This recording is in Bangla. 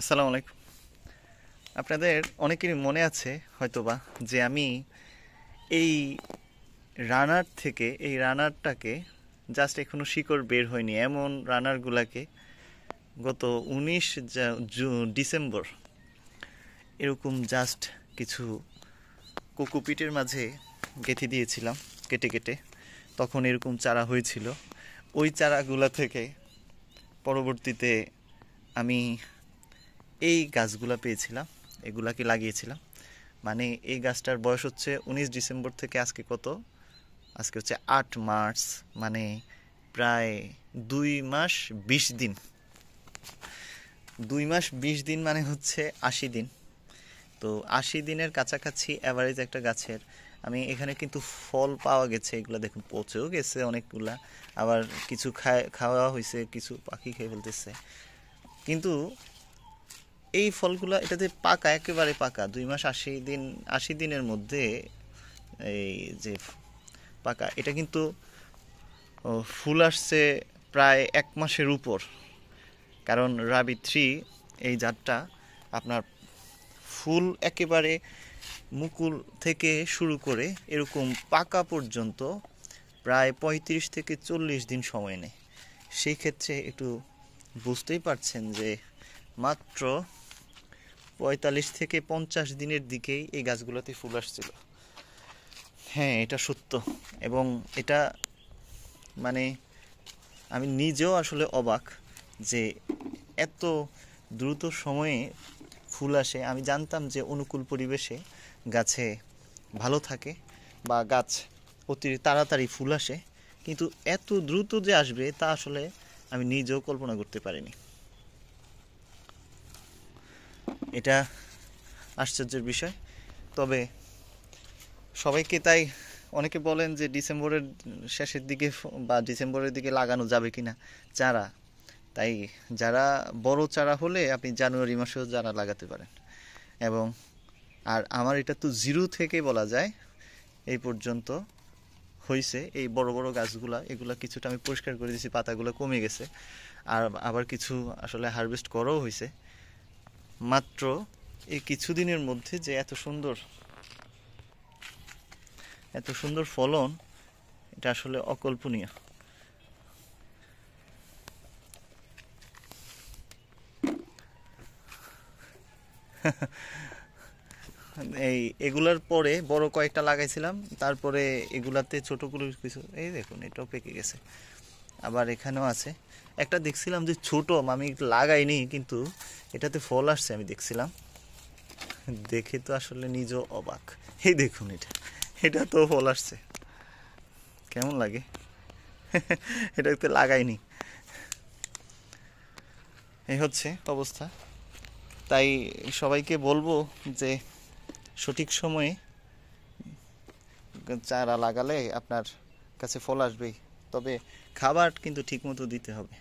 আসসালামু আলাইকুম। আপনাদের অনেকেরই মনে আছে হয়তোবা যে আমি এই রানারটাকে জাস্ট এখনো শিকড় বের হয়নি এমন রানারগুলাকে গত 19 ডিসেম্বর এরকম জাস্ট কিছু কোকোপিটের মাঝে গেঁথে দিয়েছিলাম কেটে কেটে। তখন এরকম চারা হয়েছিল। ওই চারাগুলা থেকে পরবর্তীতে আমি এই গাছগুলা পেয়েছিলাম, এগুলাকে লাগিয়েছিলাম। মানে এই গাছটার বয়স হচ্ছে 19 ডিসেম্বর থেকে আজকে কত, আজকে হচ্ছে 8 মার্চ, মানে প্রায় 2 মাস 20 দিন। 2 মাস 20 দিন মানে হচ্ছে 80 দিন। তো 80 দিনের কাছাকাছি অ্যাভারেজ একটা গাছের। আমি এখানে কিন্তু ফল পাওয়া গেছে, এগুলা দেখুন পচেও গেছে অনেকগুলা, আবার কিছু খাওয়া হয়েছে, কিছু পাখি খেয়ে ফেলতেছে। কিন্তু এই ফলগুলা এটাতে পাকা, একেবারে পাকা, 2 মাস 80 দিন, 80 দিনের মধ্যে এই যে পাকা, এটা কিন্তু ফুল আসছে প্রায় 1 মাসের উপর। কারণ রাবি 3 এই জাতটা আপনার ফুল একেবারে মুকুল থেকে শুরু করে এরকম পাকা পর্যন্ত প্রায় 35 থেকে 40 দিন সময় নেয়। সেই ক্ষেত্রে একটু বুঝতেই পারছেন যে মাত্র 45 থেকে 50 দিনের দিকেই এই গাছগুলোতে ফুল আসছিল। হ্যাঁ, এটা সত্য। এবং এটা মানে আমি নিজেও আসলে অবাক যে এত দ্রুত সময়ে ফুল আসে। আমি জানতাম যে অনুকূল পরিবেশে গাছে ভালো থাকে বা গাছ অতি তাড়াতাড়ি ফুল আসে, কিন্তু এত দ্রুত যে আসবে তা আসলে আমি নিজেও কল্পনা করতে পারিনি। এটা আশ্চর্যের বিষয়। তবে সবাইকে তাই অনেকে বলেন যে ডিসেম্বরের শেষের দিকে বা ডিসেম্বরের দিকে লাগানো যাবে কিনা চারা। তাই যারা বড় চারা হলে আপনি জানুয়ারি মাসেও চারা লাগাতে পারেন। এবং আর আমার এটা তো জিরো থেকে বলা যায় এই পর্যন্ত হয়েছে। এই বড় বড় গাছগুলা, এগুলা কিছুটা আমি পরিষ্কার করে দিয়েছি, পাতাগুলো কমে গেছে, আর আবার কিছু আসলে হারভেস্ট করাও হয়েছে। মাত্র এই কিছুদিনের মধ্যে যে এত সুন্দর ফলন, এটা আসলে অকল্পনীয়। এগুলার পরে বড় কয়েকটা লাগাইছিলাম, তারপরে এগুলাতে ছোটগুলো কিছু, এই দেখুন এটাও পেকে গেছে। আবার এখানেও আছে একটা, দেখছিলাম যে ছোট, আমি লাগাইনি কিন্তু এটাতে ফল আসছে আমি দেখছিলাম। দেখে তো আসলে নিজেও অবাক। এই দেখুন এটা তো ফল আসছে, কেমন লাগে। এটাতে লাগাইনি। এই হচ্ছে অবস্থা। তাই সবাইকে বলবো যে সঠিক সময়ে চারা লাগালে আপনার কাছে ফল আসবেই। তবে খাবার কিন্তু ঠিকমতো দিতে হবে।